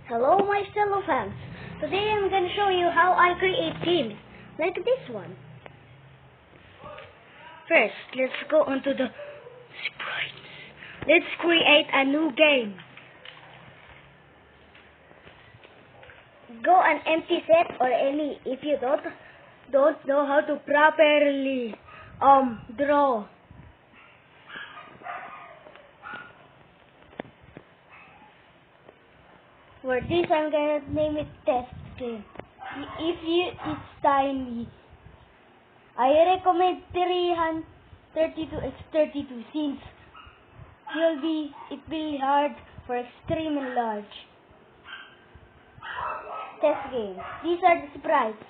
Hello my fellow fans. Today I'm going to show you how I create games like this one. First, let's go onto the sprites. Let's create a new game. Go an empty set or any if you don't know how to properly draw. For this, I'm gonna name it test game. It's tiny. I recommend 332x32 since it will be hard for extremely large. Test game. These are the sprites,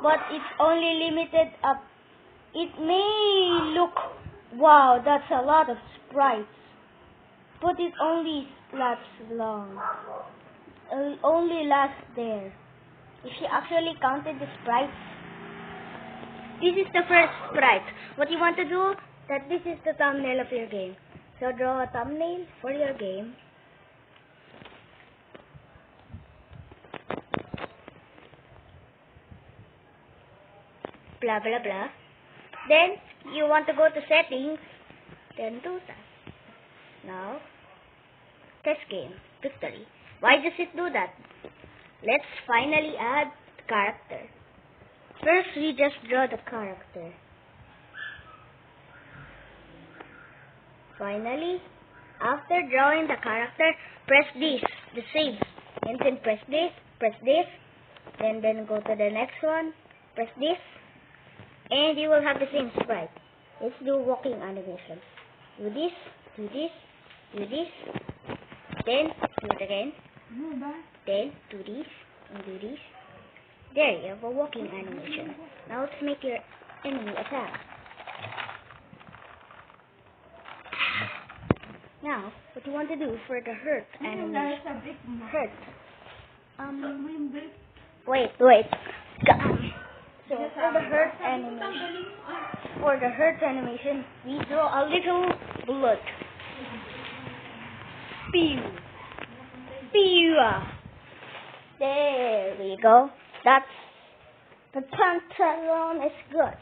but it's only limited up. It may look, wow, that's a lot of sprites, but it only lasts long. It'll only last there. If you actually counted the sprites, this is the first sprite. What you want to do, that this is the thumbnail of your game. So draw a thumbnail for your game. Blah blah blah. Then you want to go to settings, then do that. Now, test game, victory. Why does it do that? Let's finally add character. First, we just draw the character. Finally, after drawing the character, press this, the save, and then press this, then go to the next one, press this, and you will have the same sprite. Let's do walking animation. Do this, do this, do this, then do it again, then do this, and do this. There, you have a walking animation. Now let's make your enemy attack. Now, what you want to do for the hurt animation? Hurt. Wait. So for the hurt animation, we draw a little blood. Pew. There we go. That's the pantalon is good.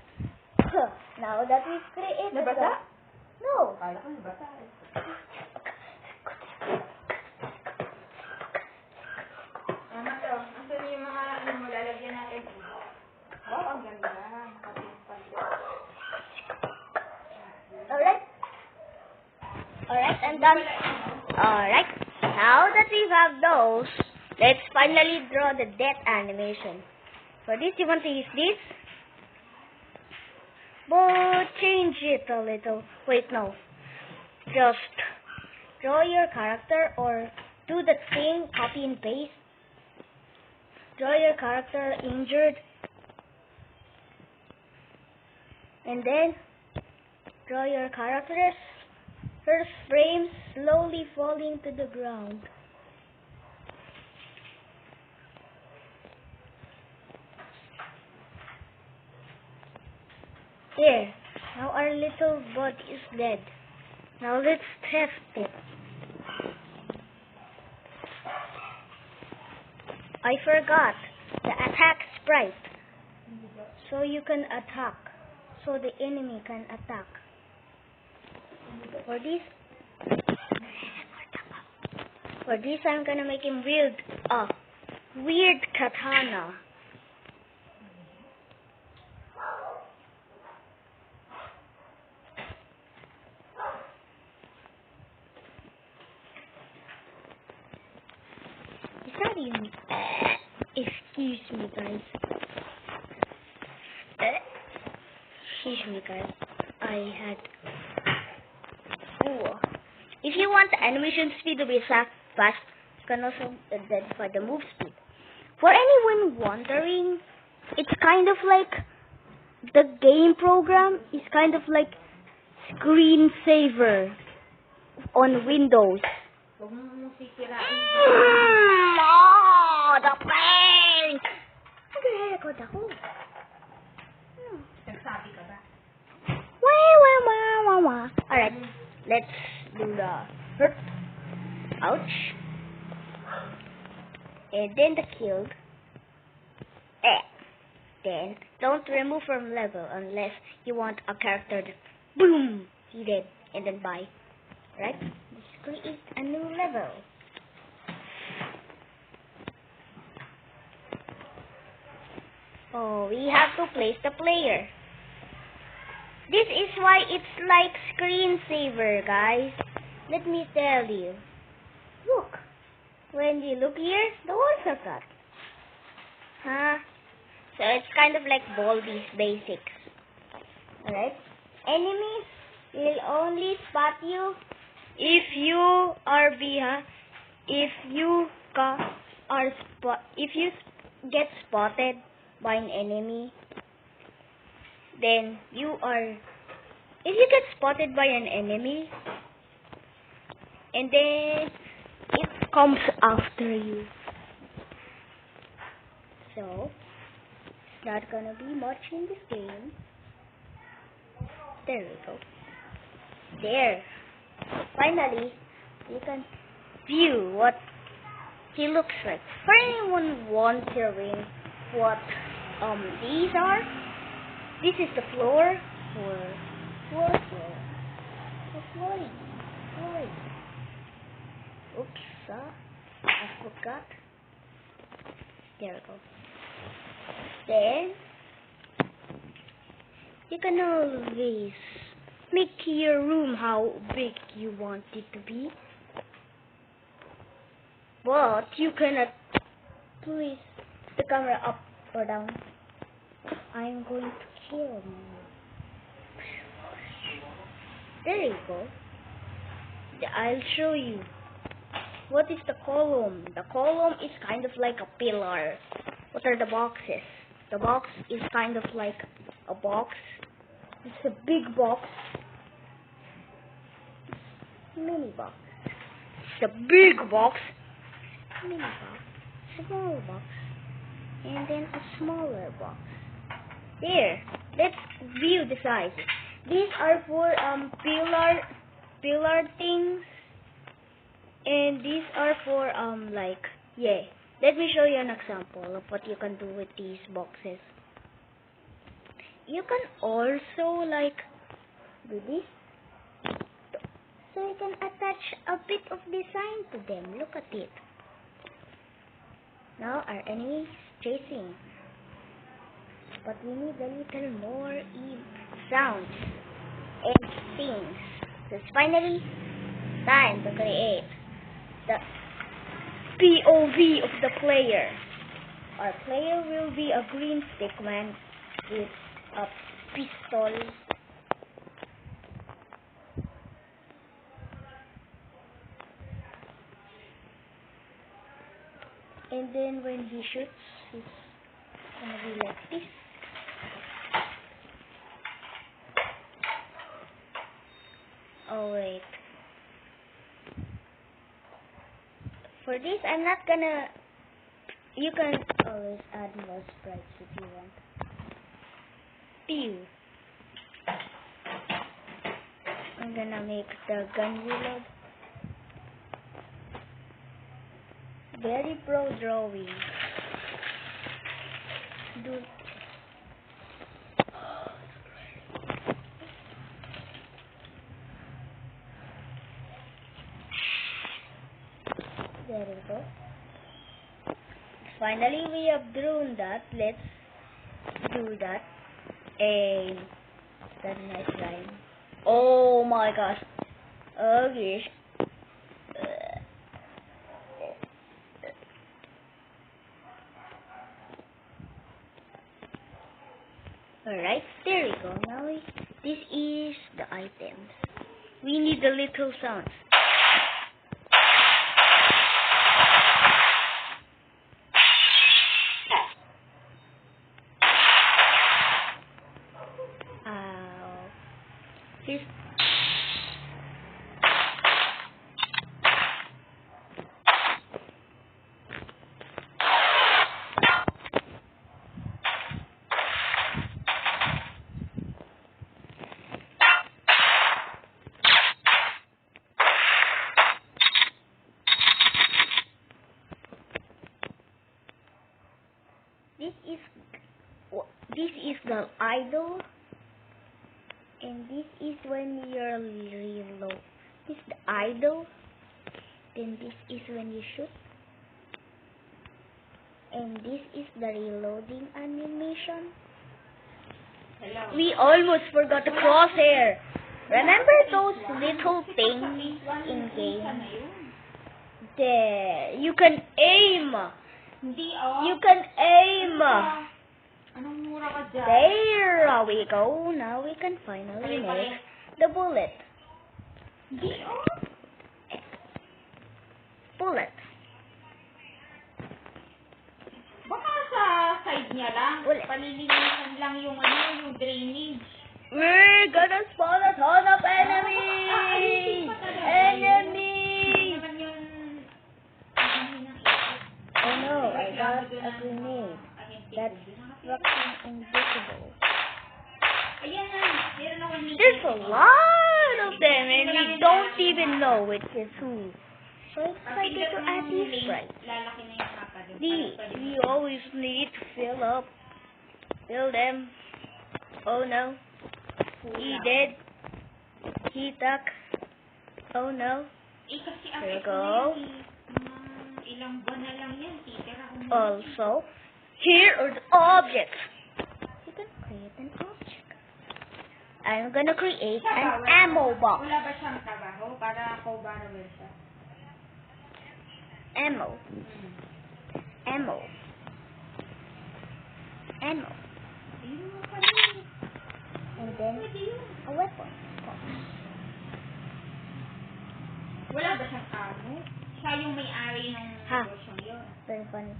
Now that we've created that. No. Alright, I'm done. Alright, now that we have those, let's finally draw the death animation. For this, you want to use this, but change it a little. Wait, no. Just draw your character or do the thing, copy and paste. Draw your character injured. And then, draw your character's first frame slowly falling to the ground. There. Now our little bot is dead. Now let's test it. I forgot the attack sprite. So you can attack. So the enemy can attack. For this I'm gonna make him wield a weird katana. Is that even? Excuse me, guys. I had. If you want the animation speed to be fast, you can also identify the move speed. For anyone wondering, it's kind of like the game program is kind of like screensaver on Windows. The prank! Nagre-record ako. Nagsabi ka ba? Alright, let's do the hurt. Ouch. and then the killed. Then don't remove from level unless you want a character that boom, he dead, and then buy. Right? Let's create a new level. Oh, we have to place the player. This is why it's like screensaver, guys. Let me tell you. Look. When you look here, the walls are cut. Huh? So it's kind of like Baldi's Basics. Alright? Enemies will only spot you if you are if you get spotted by an enemy, then if you get spotted by an enemy and then it comes after you, so it's not gonna be much in this game. There we go. There. Finally, you can view what he looks like. For anyone wondering what these are, this is the floor for flooring. Oops, I forgot. There we go. Then you can always make your room how big you want it to be, but you cannot place the camera up or down. I'm going to kill you. There you go. I'll show you. What is the column? The column is kind of like a pillar. What are the boxes? The box is kind of like a box. It's a big box. Mini box. It's a big box. Mini box. Small box. And then a smaller box. There. Let's view the sizes. These are for pillar things. And these are for let me show you an example of what you can do with these boxes. You can also do this. So you can attach a bit of design to them. Look at it. Now our enemy is chasing. But we need a little more sounds and things. So it's finally time to create the POV of the player. Our player will be a green stickman with a pistol. And then when he shoots, it's gonna be like this. Oh wait. For this, I'm not gonna... You can always add more sprites if you want. Pew. I'm gonna make the gun reload. Very pro drawing. Dude. There we go. Finally, we have drawn that. Let's do that. And that's a nice line. Oh my gosh. Oh gosh. Alright, there we go. Now this is the items. We need the little sounds. Here's This is the idle, and this is when you're reload. This is the idle, then this is when you shoot, and this is the reloading animation. Hello. We almost forgot the crosshair. Remember those little things in game? There, you can aim. Hindi, oh. You can aim. Anong mura ka dyan? There we go. Now we can finally make the bullet. Hindi, oh. Bullet. Baka sa side niya lang. Bullet. Palilinisan lang yung yung drainage. We're gonna spawn a ton of enemies. Enemies. Naman yung... Oh no, I got a grenade. That's fucking invisible. Ayan na. Meron ako nito. There's a lot of them and we don't even know which is who. So excited to add these sprites. Lalaki na yung mapa doon. We always need to fill up. Fill them. Oh no. He dead. He duck. Oh no. Eh, kasi ang There we ito go. na yan, ilang buwan na lang yan. Titira ko na. Also, here are the objects. You can create an object. I'm gonna create an ammo box. Wala ba siyang trabaho? Para ako barrel siya. Ammo. Hmm. Ammo. Ammo. Ayun mo pala. And then Pwede yun. a weapon box. Wala ba siyang amo? Siya yung may-ari ng Ha. negosyong yun. Very funny.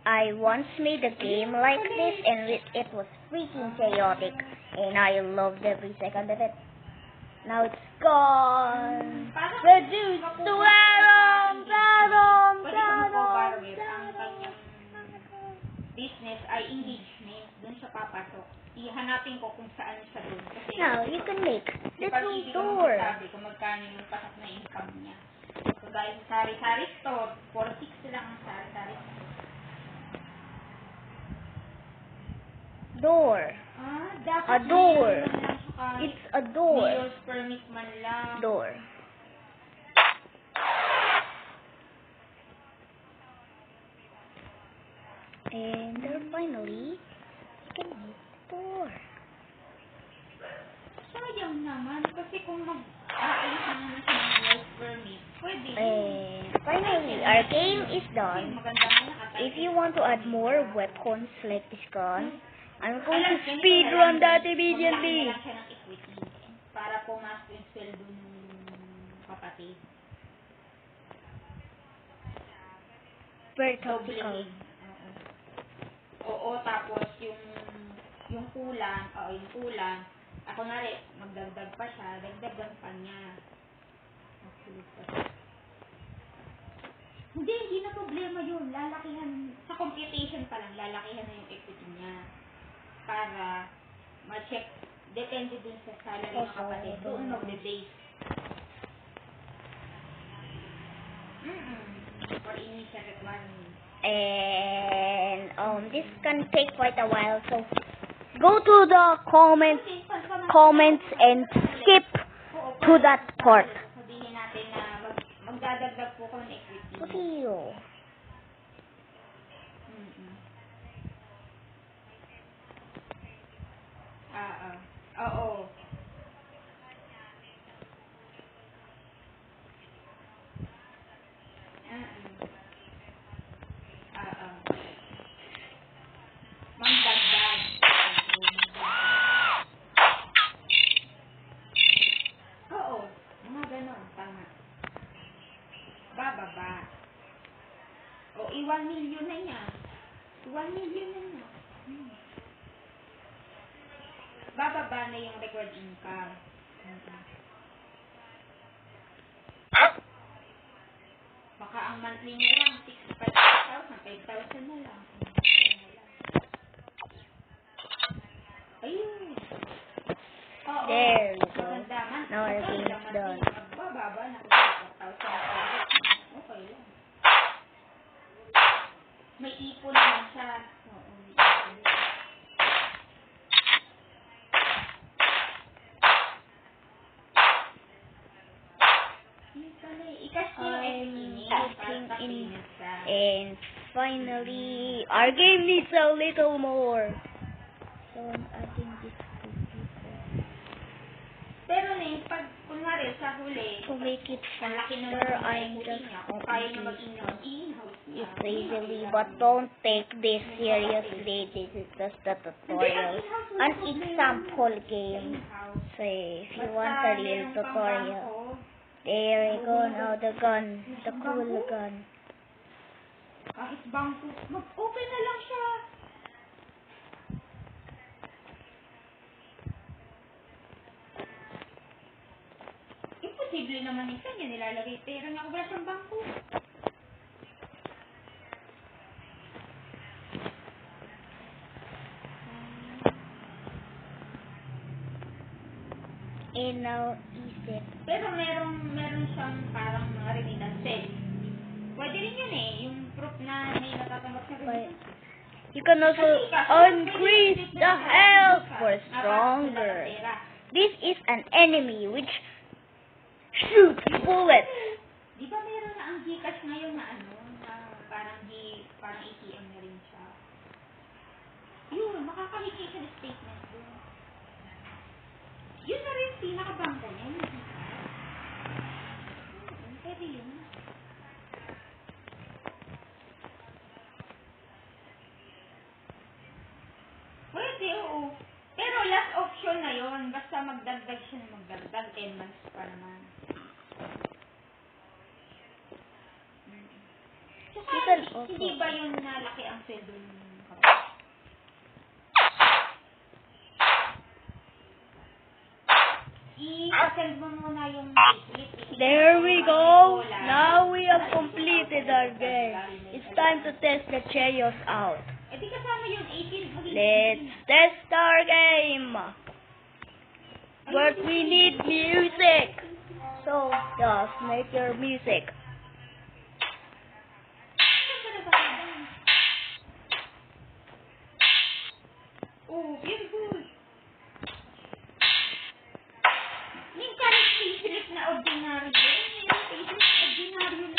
I once made a game like this and it was freaking chaotic and I loved every second of it. Now it's gone. Reduced to atom. Pwede ko mag-barrel. Ang kanyang business ay engagement. Doon siya papasok. Ihanapin ko kung saan siya doon. Kasi Now you can make little pag-ibig ko door. magsasabi kung magkano yung pasok na income niya. So dahil sa sari-sari store, 4.6 lang ang sari-sari store. Door. Dapat A door. mayroon lang siya kahit It's a door. Mayor's permit man lang. Door. And then finally, you can make the door. Sayang naman. Kasi kung mag-aalis naman siya ng mayor's permit, pwede yun. And finally, our game is Kasi done. maganda nga nakatayo. If you want to add more weapons like this gun, I'm going Alam, to ganito speedrun na lang, that maglaki immediately. na lang siya ng equity para pumasok yung sweldo ng kapatid. Very Doubling. topical. Oo, tapos yung kulang, ako na rin, magdagdag pa siya, dagdagan pa niya. Magsulit pa siya. Hindi na problema yun. Lalakihan, sa computation pa lang, lalakihan na yung equity niya. Para ma-check, depende dun sa salary ng kapatid. Doon magbe-base. For initial requirement. And this can take quite a while, so go to the comments and skip to that part. Sabihin natin na magdadagdag po ko ng equity. Putiyo. Oo. Magdagdag. Oo. Mga ganon. Tama. Bababa. O, 1 million na niya. 1 million na niya. Bababa na yung record income. Baka ang monthly niya lang, 65,000, 5,000 na lang. Ayun. Oo. There we go. Maganda man. Now our game is done. Magbababa na 4,000. Okay lang. May ipon naman siya. Oo, may ipon. I-cash niyo yung equity niya. Putting Para in, sa siya. and finally, our game needs a little more. So I'm adding this to people Pero pag kunwari sa huli, to make it ang laki na faster. ng I'm equity just niya, kung kaya niya mag-in-house niya. it easily, but don't take this seriously. This is just a tutorial, an example game. So if you want a real tutorial, there we go now. The gun, the cool gun. Kahit bangko, mag-open na lang siya. Imposible naman yung kanya nilalagay pera niya kung wala siyang bangko. And now is it? Pero meron siyang parang mga remittances. Pwede rin yun yung proof na may natatanggap siya remittance. You can also increase the health for stronger. This is an enemy which shoots bullets. Di ba meron na ang Gcash ngayon na na parang ATM na rin siya. Yun, makakahingi siya ng statement doon. Yun na rin pinakabangko niya, yung Gcash. Pwede yun. Pwede, oo. Pero last option na yun. Basta magdagdag siya ng magdagdag. 10 months pa naman. Tsaka, hindi ba yun nalaki ang sweldo ng kapatid? I-send mo muna yung There we go. Now we have completed our game. It's time to test the Cheerios out. Eh di kasama yung 18. Let's test our game. But we need music. So just make your music. Oh, very good. Yung kahit favorite na ordinary yun. Yung favorite ordinary yun.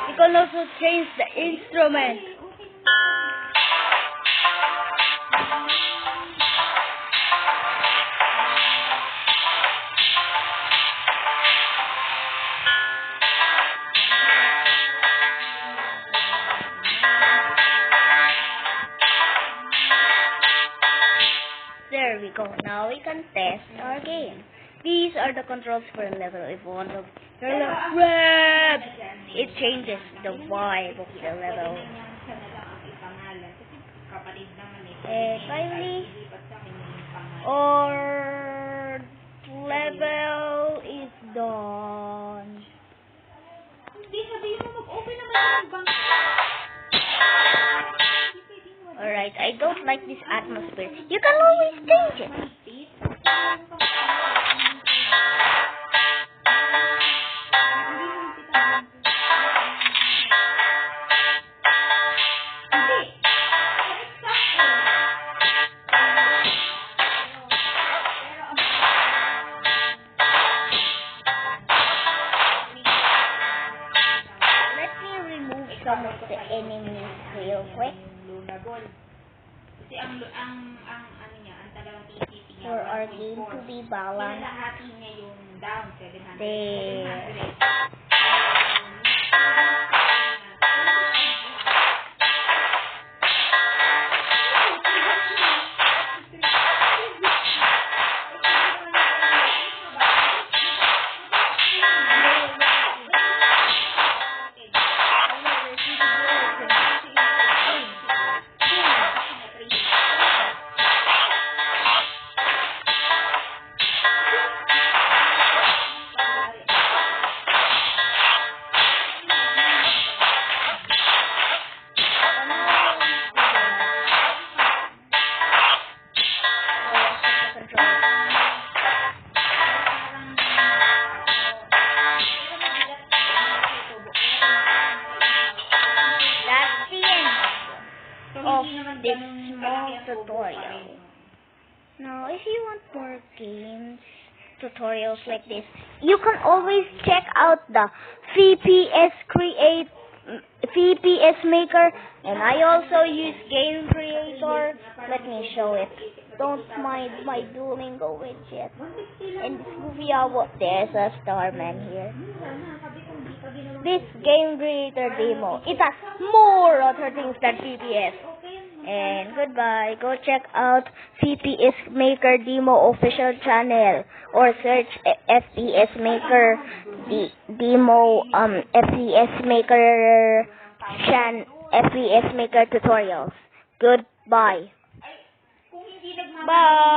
You can also change the instrument. There we go. Now we can test our game. These are the controls for level. If you want to grab, it changes the vibe of the level. Finally, our level is done. Alright, I don't like this atmosphere. You can always change it. Let me remove some of the enemies real quick. Kasi ang ano niya, ang talagang TCP niya, For our game to be balanced. Lahati niya yung down, 700. There. tutorial. Now, if you want more games, tutorials like this, you can always check out the VPS Maker, and I also use Game Creator. Let me show it. Don't mind my Duolingo widget. In this movie, there's a Starman here. This Game Creator demo, it has more other things than VPS. And goodbye. Go check out VPS Maker Demo official channel, or search FPS Maker Demo FPS Maker FPS Maker tutorials. Goodbye. Kung hindi nagmamahal Bye.